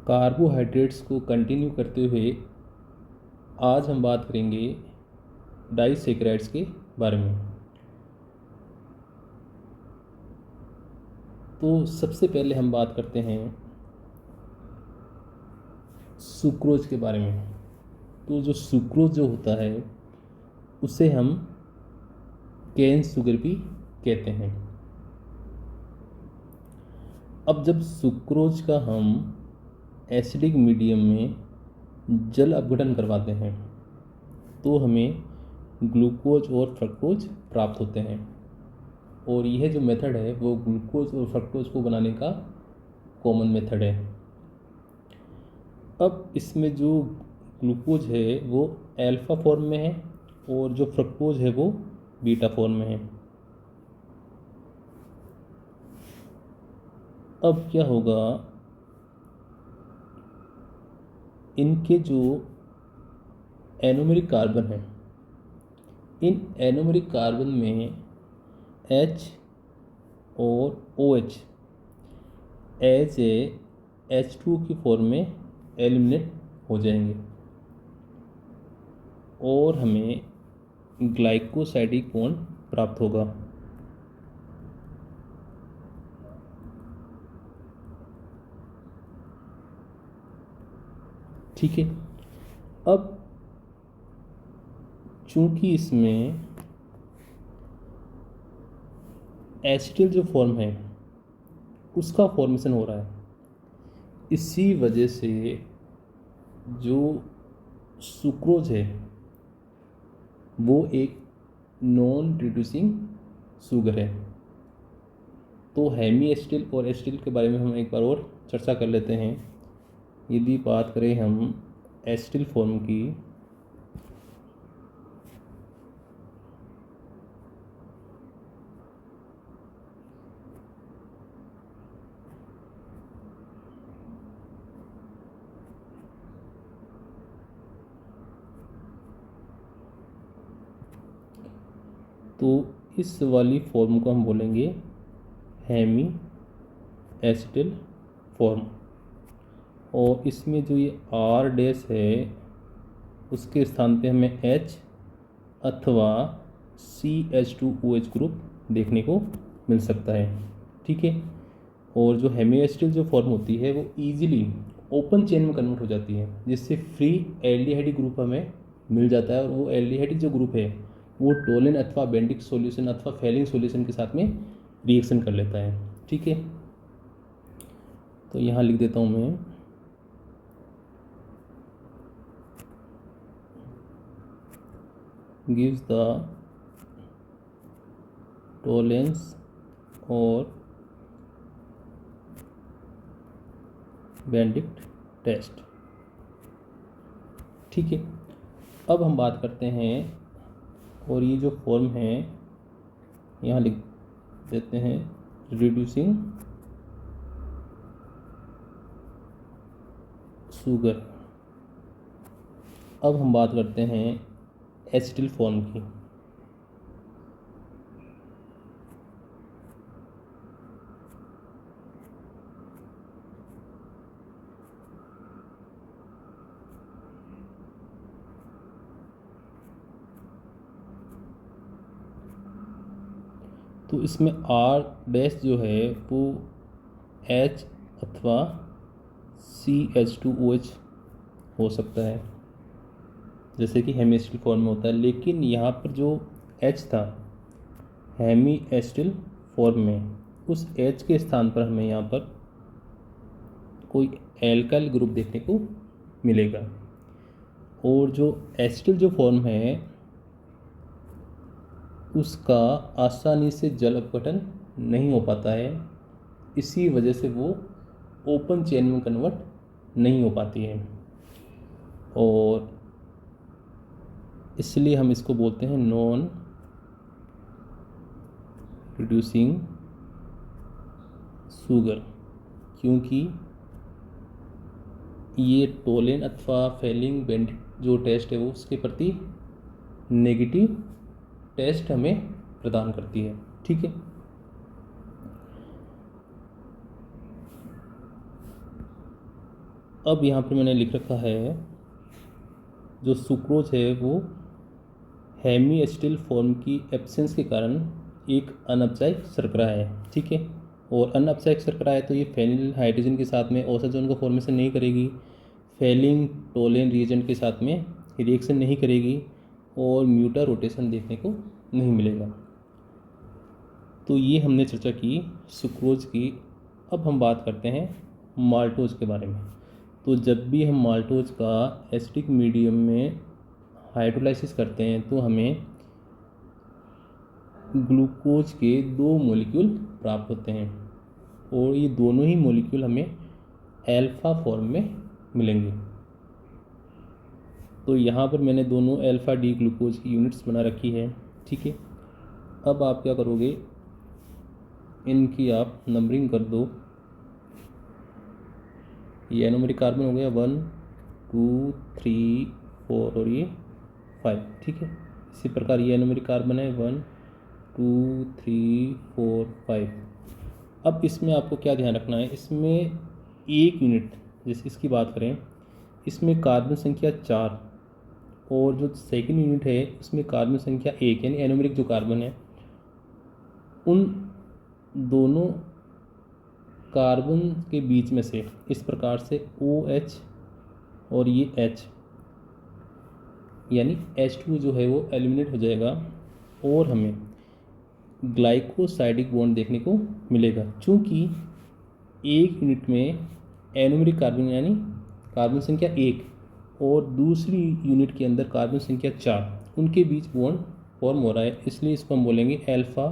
Carbohydrates को continue करते हुए आज हम बात करेंगे डाइसैकेराइड्स के बारे में। तो सबसे पहले हम बात करते हैं सुक्रोज के बारे में। तो जो सुक्रोज जो होता है उसे हम केन शुगर भी कहते हैं। अब जब सुक्रोज का हम एसिडिक मीडियम में जल अपघटन करवाते हैं तो हमें ग्लूकोज और फ्रक्टोज प्राप्त होते हैं, और यह जो मेथड है वो ग्लूकोज और फ्रक्टोज को बनाने का कॉमन मेथड है। अब इसमें जो ग्लूकोज है वो अल्फा फॉर्म में है और जो फ्रक्टोज है वो बीटा फॉर्म में है। अब क्या होगा, इनके जो एनोमेरिक कार्बन है, इन एनोमेरिक कार्बन में H और OH एज ए H2 की फॉर्म में एलिमिनेट हो जाएंगे और हमें ग्लाइकोसाइडिक बॉन्ड प्राप्त होगा। ठीक है। अब चूंकि इसमें एसिटिल जो फॉर्म है उसका फॉर्मेशन हो रहा है, इसी वजह से जो सुक्रोज है वो एक नॉन रिड्यूसिंग शुगर है। तो हेमी एसिटिल और एसिटिल के बारे में हम एक बार और चर्चा कर लेते हैं। यदि बात करें हम एसिटिल फॉर्म की, तो इस वाली फॉर्म को हम बोलेंगे हेमी एसिटिल फॉर्म, और इसमें जो ये R डैश है उसके स्थान पे हमें H अथवा CH2OH ग्रुप देखने को मिल सकता है। ठीक है। और जो हेमी एसिटिल जो फॉर्म होती है वो ईजिली ओपन चेन में कन्वर्ट हो जाती है, जिससे फ्री एल्डिहाइड ग्रुप हमें मिल जाता है, और वो एल्डिहाइड जो ग्रुप है वो टोलिन अथवा बेंडिक सॉल्यूशन अथवा फेलिंग सॉल्यूशन के साथ में रिएक्शन कर लेता है। ठीक है। तो यहाँ लिख देता हूँ मैं, gives the tolerance और बेंडिक्ट टेस्ट। ठीक है। अब हम बात करते हैं, और ये जो फॉर्म है यहाँ लिख देते हैं रिड्यूसिंग शुगर। अब हम बात करते हैं एसिटिल फॉर्म की। तो इसमें R डैश जो है वो H अथवा CH2OH हो सकता है, जैसे कि हेमी एसिटिल फॉर्म में होता है। लेकिन यहाँ पर जो H था हेमी एसिटिल फॉर्म में, उस H के स्थान पर हमें यहाँ पर कोई एल्काइल ग्रुप देखने को मिलेगा, और जो एसिटिल जो फॉर्म है उसका आसानी से जल अपघटन नहीं हो पाता है, इसी वजह से वो ओपन चेन में कन्वर्ट नहीं हो पाती है, और इसलिए हम इसको बोलते हैं नॉन रिड्यूसिंग शुगर, क्योंकि ये टोलेन अथवा फेलिंग बेंड जो टेस्ट है वो उसके प्रति नेगेटिव टेस्ट हमें प्रदान करती है। ठीक है। अब यहाँ पर मैंने लिख रखा है जो सुक्रोज है वो हेमी एसिटिल फॉर्म की एब्सेंस के कारण एक अनअपचायक शर्करा है, ठीक है। और अनअपचायक शर्करा है तो ये फेनिल हाइड्रोजन के साथ में ओसोजोन का फॉर्मेशन नहीं करेगी, फेलिंग टोलेन रिएजेंट के साथ में रिएक्शन नहीं करेगी और म्यूटा रोटेशन देखने को नहीं मिलेगा। तो ये हमने चर्चा की सुक्रोज की। अब हम बात करते हैं माल्टोज के बारे में। तो जब भी हम माल्टोज का एसिडिक मीडियम में हाइड्रोलाइसिस करते हैं तो हमें ग्लूकोज के 2 मॉलिक्यूल प्राप्त होते हैं और ये दोनों ही मॉलिक्यूल हमें अल्फा फॉर्म में मिलेंगे। तो यहाँ पर मैंने दोनों अल्फा डी ग्लूकोज की यूनिट्स बना रखी है, ठीक है। अब आप क्या करोगे, इनकी आप नंबरिंग कर दो। ये एनोमेरिक कार्बन हो गया 1 2 3 4 और ये 5, ठीक है। इसी प्रकार ये एनोमेरिक कार्बन है 1 2 3 4 5। अब इसमें आपको क्या ध्यान रखना है, इसमें एक यूनिट जैसे इसकी बात करें, इसमें कार्बन संख्या 4 और जो सेकंड यूनिट है उसमें कार्बन संख्या 1, यानी एनोमेरिक जो कार्बन है उन दोनों कार्बन के बीच में से इस प्रकार से OH और ये H यानी H2 जो है वो एलिमिनेट हो जाएगा और हमें ग्लाइकोसाइडिक बॉन्ड देखने को मिलेगा। चूँकि एक यूनिट में एनोमेरिक कार्बन यानी कार्बन संख्या 1 और दूसरी यूनिट के अंदर कार्बन संख्या 4, उनके बीच बॉन्ड फॉर्म हो रहा है, इसलिए इसको हम बोलेंगे अल्फा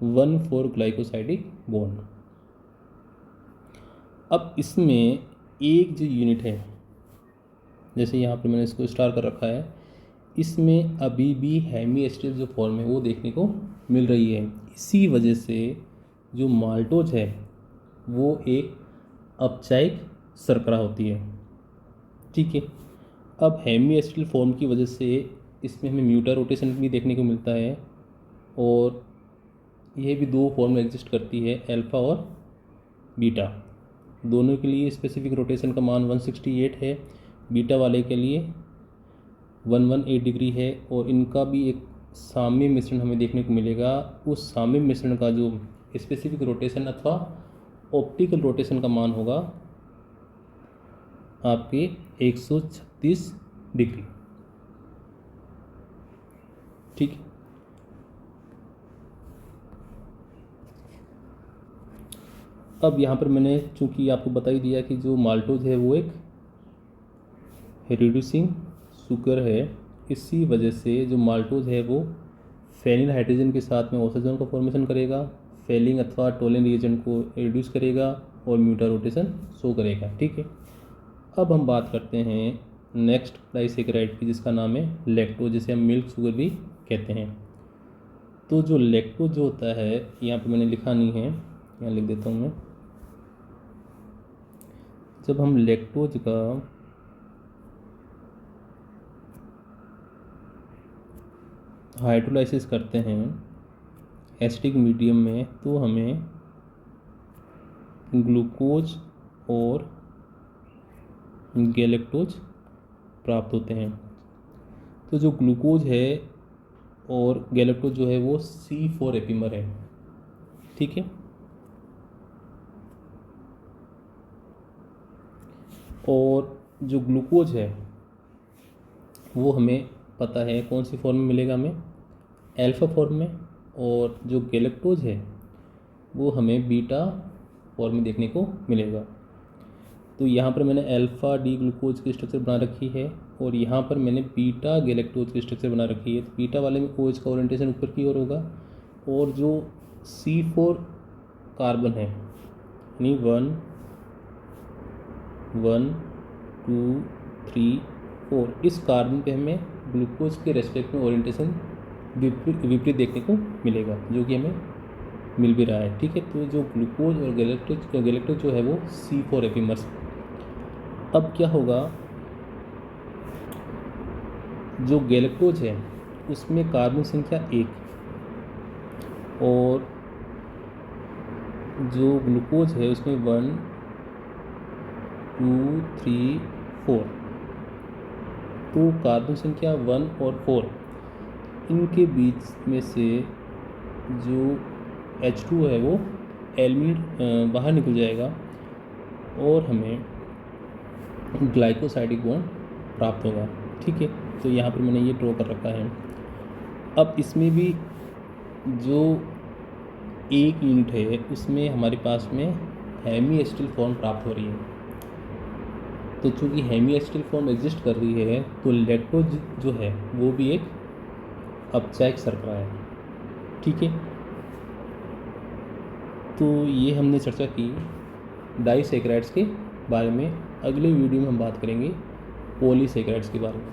1,4 ग्लाइकोसाइडिक बॉन्ड। अब इसमें एक जो यूनिट है, जैसे यहाँ पर मैंने इसको स्टार कर रखा है, इसमें अभी भी हेमी एसिटिल जो फॉर्म है वो देखने को मिल रही है। इसी वजह से जो माल्टोज है वो एक अपचायक शर्करा होती है, ठीक है। अब हेमी एसिटिल फॉर्म की वजह से इसमें हमें म्यूटा रोटेशन भी देखने को मिलता है और यह भी 2 फॉर्म में एग्जिस्ट करती है, अल्फ़ा और बीटा। दोनों के लिए स्पेसिफिक रोटेशन का मान 168 है, बीटा वाले के लिए 118 डिग्री है और इनका भी एक साम्य मिश्रण हमें देखने को मिलेगा। उस साम्य मिश्रण का जो स्पेसिफिक रोटेशन अथवा ऑप्टिकल रोटेशन का मान होगा आपके 136 डिग्री, ठीक है। अब यहाँ पर मैंने चूँकि आपको बता ही दिया कि जो माल्टोज है वो एक रिड्यूसिंग शुगर है, इसी वजह से जो माल्टोज है वो फेनिल हाइड्रोजन के साथ में ओसोजोन का फॉर्मेशन करेगा, फेलिंग अथवा टोलेन रिएजेंट को रिड्यूस करेगा और म्यूटा रोटेशन शो करेगा, ठीक है। अब हम बात करते हैं नेक्स्ट डाइसेकेराइड की, जिसका नाम है लैक्टोज, जिसे हम मिल्क शुगर भी कहते हैं। तो जो लैक्टोज जो होता है, यहाँ पे मैंने लिखा नहीं है, यहाँ लिख देता हूँ मैं। जब हम लैक्टोज का हाइड्रोलाइसिस करते हैं एसिडिक मीडियम में तो हमें ग्लूकोज और गैलेक्टोज प्राप्त होते हैं। तो जो ग्लूकोज है और गैलेक्टोज जो है वो C4 एपीमर है, ठीक है। और जो ग्लूकोज है वो हमें पता है कौन सी फॉर्म में मिलेगा, हमें अल्फा फॉर्म में, और जो गैलेक्टोज है वो हमें बीटा फॉर्म में देखने को मिलेगा। तो यहाँ पर मैंने अल्फा डी ग्लूकोज की स्ट्रक्चर बना रखी है और यहाँ पर मैंने बीटा गैलेक्टोज की स्ट्रक्चर बना रखी है। तो बीटा वाले में OH का ओरिएंटेशन ऊपर की ओर होगा और जो C4 कार्बन है यानी 1 1 2 3 4, इस कार्बन पे हमें ग्लूकोज के रेस्पेक्ट में ओरिएंटेशन विपरीत देखने को मिलेगा, जो कि हमें मिल भी रहा है, ठीक है। तो जो ग्लूकोज और गैलेक्टोज जो है वो C4 एपीमर्स। अब क्या होगा, जो गैलेक्टोज है उसमें कार्बन संख्या 1 और जो ग्लूकोज है उसमें 1 2 3 4। तो कार्बन संख्या 1 और 4 इनके बीच में से जो H2 है वो एलिमिनेट बाहर निकल जाएगा और हमें ग्लाइकोसाइडिक बॉन्ड प्राप्त होगा। ठीक है, तो यहाँ पर मैंने ये ड्रॉ कर रखा है। अब इसमें भी जो एक यूनिट है उसमें हमारे पास में हेमी एसिटिल फॉर्म प्राप्त हो रही है। तो चूँकि हेमी एसिटिल फॉर्म एग्जिस्ट कर रही है तो लैक्टोज जो है वो भी एक अपचायक शर्करा है। ठीक है, तो ये हमने चर्चा की डाइसैकेराइड्स के बारे में। अगले वीडियो में हम बात करेंगे पॉलीसैकेराइड्स के बारे में।